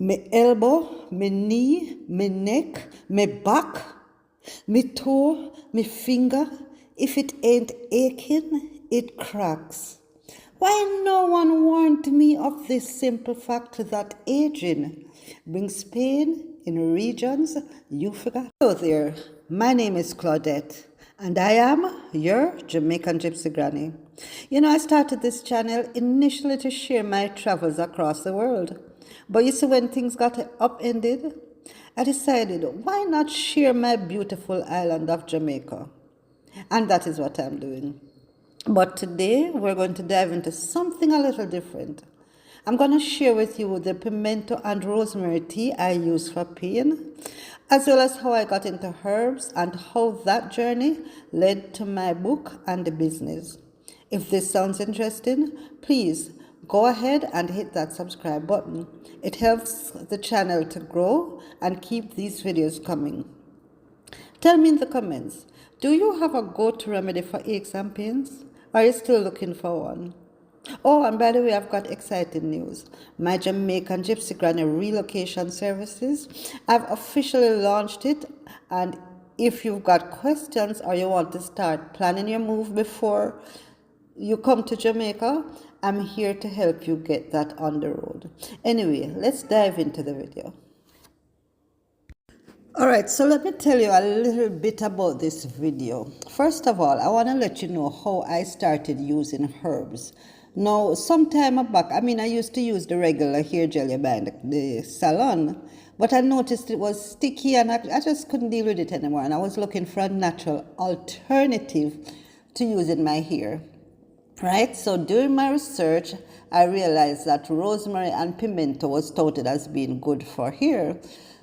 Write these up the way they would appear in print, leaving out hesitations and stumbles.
Me elbow, me knee, me neck, me back, me toe, me finger. If it ain't aching, it cracks. Why no one warned me of this simple fact that aging brings pain in regions you forgot? Hello there, my name is Claudette and I am your Jamaican Gypsy Granny. You know, I started this channel initially to share my travels across the world. But you see, when things got upended, I decided, why not share my beautiful island of Jamaica? And that is what I'm doing. But today, we're going to dive into something a little different. I'm going to share with you the pimento and rosemary tea I use for pain, as well as how I got into herbs and how that journey led to my book and the business. If this sounds interesting, please go ahead and hit that subscribe button. It helps the channel to grow and keep these videos coming. Tell me in the comments, do you have a go-to remedy for aches and pains? Or are you still looking for one? Oh, and by the way, I've got exciting news. My Jamaican Gypsy Granny relocation services, I've officially launched it, and if you've got questions or you want to start planning your move before you come to Jamaica, I'm here to help you get that on the road. Anyway, let's dive into the video. Alright, so let me tell you a little bit about this video. First of all, I want to let you know how I started using herbs. Now, some time back, I used to use the regular hair gel you buy in the salon, but I noticed it was sticky and I just couldn't deal with it anymore, and I was looking for a natural alternative to using my hair. Right, so during my research, I realized that rosemary and pimento was touted as being good for hair.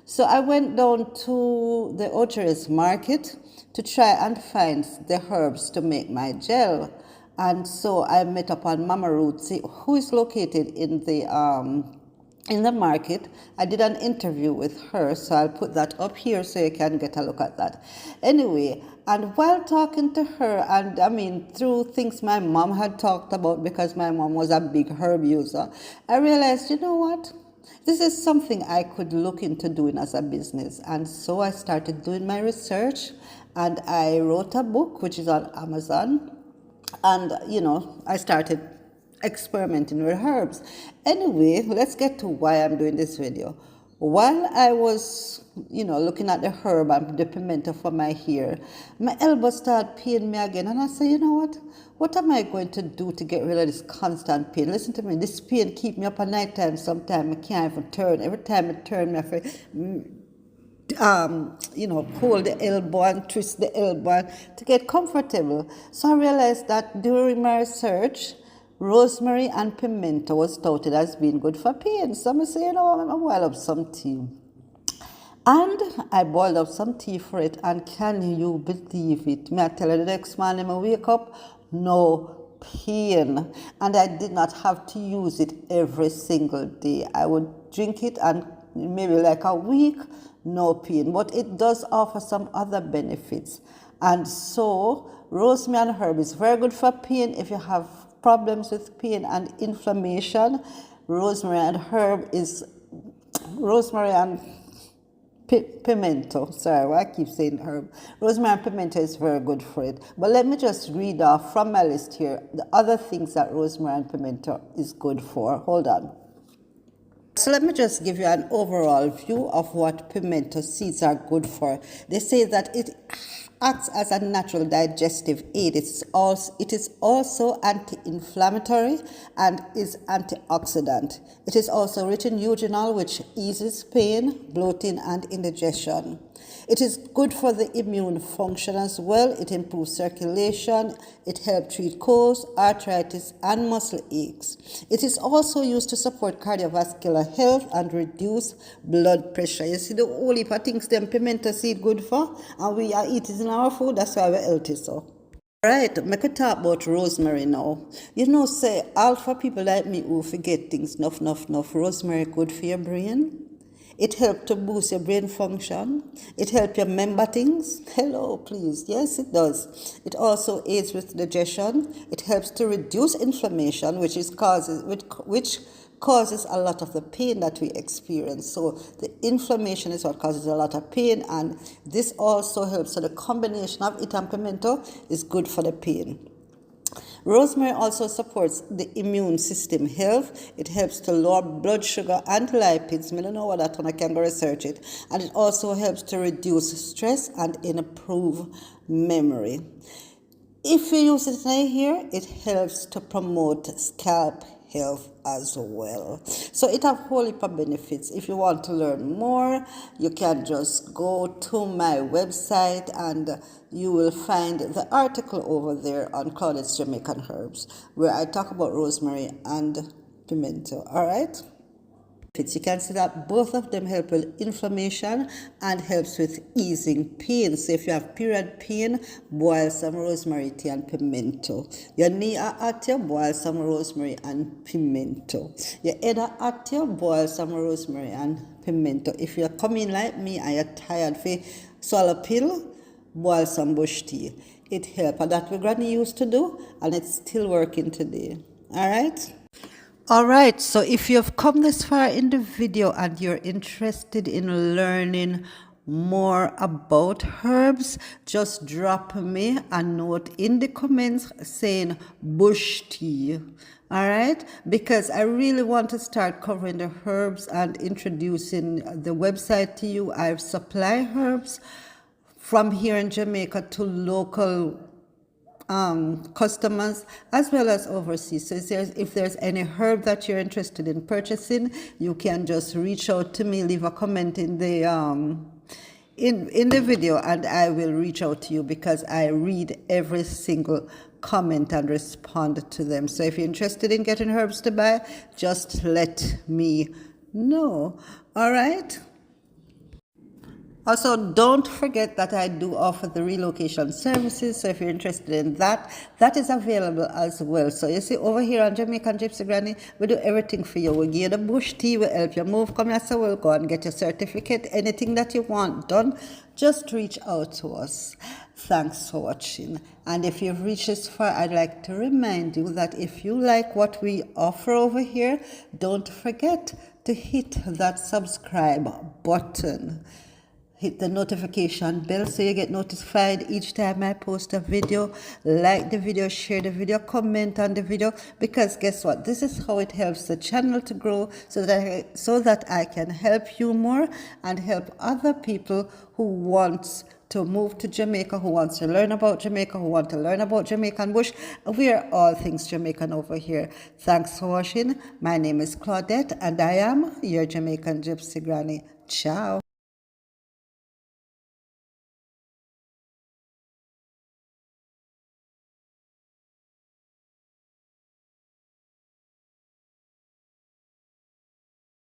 So I went down to the Ocheres market to try and find the herbs to make my gel. And so I met upon Mama Ruth, who is located in the market. I did an interview with her, so I'll put that up here so you can get a look at that. Anyway, and while talking to her, and through things my mom had talked about, because my mom was a big herb user, I realized, you know what? This is something I could look into doing as a business. And so I started doing my research, and I wrote a book, which is on Amazon. And, I started experimenting with herbs. Anyway, let's get to why I'm doing this video. While I was, looking at the herb and the pimento for my hair, my elbow started paining me again. And I said, you know what? What am I going to do to get rid of this constant pain? Listen to me, this pain keep me up at night time. Sometimes I can't even turn. Every time I turn, I feel, pull the elbow and twist the elbow to get comfortable. So I realized that during my research, rosemary and pimento was touted as being good for pain. So I say, I'm going to boil up some tea. And I boiled up some tea for it, and can you believe it? May I tell you, the next morning I wake up, no pain. And I did not have to use it every single day. I would drink it and maybe like a week, no pain. But it does offer some other benefits. And so, rosemary and herb is very good for pain. If you have problems with pain and inflammation, rosemary and pimento. Sorry, I keep saying herb. Rosemary and pimento is very good for it. But let me just read off from my list here the other things that rosemary and pimento is good for. Hold on. So let me just give you an overall view of what pimento seeds are good for. They say that it acts as a natural digestive aid. It is also anti-inflammatory and is antioxidant. It is also rich in eugenol, which eases pain, bloating, and indigestion. It is good for the immune function as well. It improves circulation. It helps treat colds, arthritis, and muscle aches. It is also used to support cardiovascular health and reduce blood pressure. You see, the whole heap of things them pimento seed good for, and we are eating in our food. That's why we're healthy. So, right, make a talk about rosemary now. Say all for people like me who forget things. Enough. Rosemary good for your brain. It helps to boost your brain function. It helps you remember things. Hello, please. Yes, it does. It also aids with digestion. It helps to reduce inflammation, which causes a lot of the pain that we experience. So the inflammation is what causes a lot of pain, and this also helps. So the combination of it and pimento is good for the pain. Rosemary also supports the immune system health. It helps to lower blood sugar and lipids. I don't know what that one, I can go research it. And it also helps to reduce stress and improve memory. If you use it in here, it helps to promote scalp health as well. So it has whole heap of benefits. If you want to learn more, you can just go to my website and you will find the article over there on Claudette's Jamaican Herbs, where I talk about rosemary and pimento. All right. You can see that both of them help with inflammation and helps with easing pain. So if you have period pain, boil some rosemary tea and pimento. Your knee are at you, boil some rosemary and pimento. Your head are at you, boil some rosemary and pimento. If you're coming like me and you're tired for swallow pill, boil some bush tea. It helps. And that we granny used to do, and it's still working today. All right. Alright, so if you've come this far in the video and you're interested in learning more about herbs, just drop me a note in the comments saying bush tea. Alright, because I really want to start covering the herbs and introducing the website to you. I supply herbs from here in Jamaica to local customers as well as overseas. So if there's any herb that you're interested in purchasing, you can just reach out to me, leave a comment in the in the video, and I will reach out to you because I read every single comment and respond to them. So if you're interested in getting herbs to buy, just let me know. All right. Also, don't forget that I do offer the relocation services. So if you're interested in that, that is available as well. So you see over here on Jamaican Gypsy Granny, we do everything for you. We give you the bush tea, we help you move. Come here, so we'll go and get your certificate. Anything that you want done, just reach out to us. Thanks for watching. And if you've reached this far, I'd like to remind you that if you like what we offer over here, don't forget to hit that subscribe button. Hit the notification bell so you get notified each time I post a video. Like the video, share the video, comment on the video, because guess what? This is how it helps the channel to grow so that I can help you more and help other people who want to move to Jamaica, who wants to learn about Jamaica, who want to learn about Jamaican bush. We are all things Jamaican over here. Thanks for watching. My name is Claudette and I am your Jamaican Gypsy Granny. Ciao.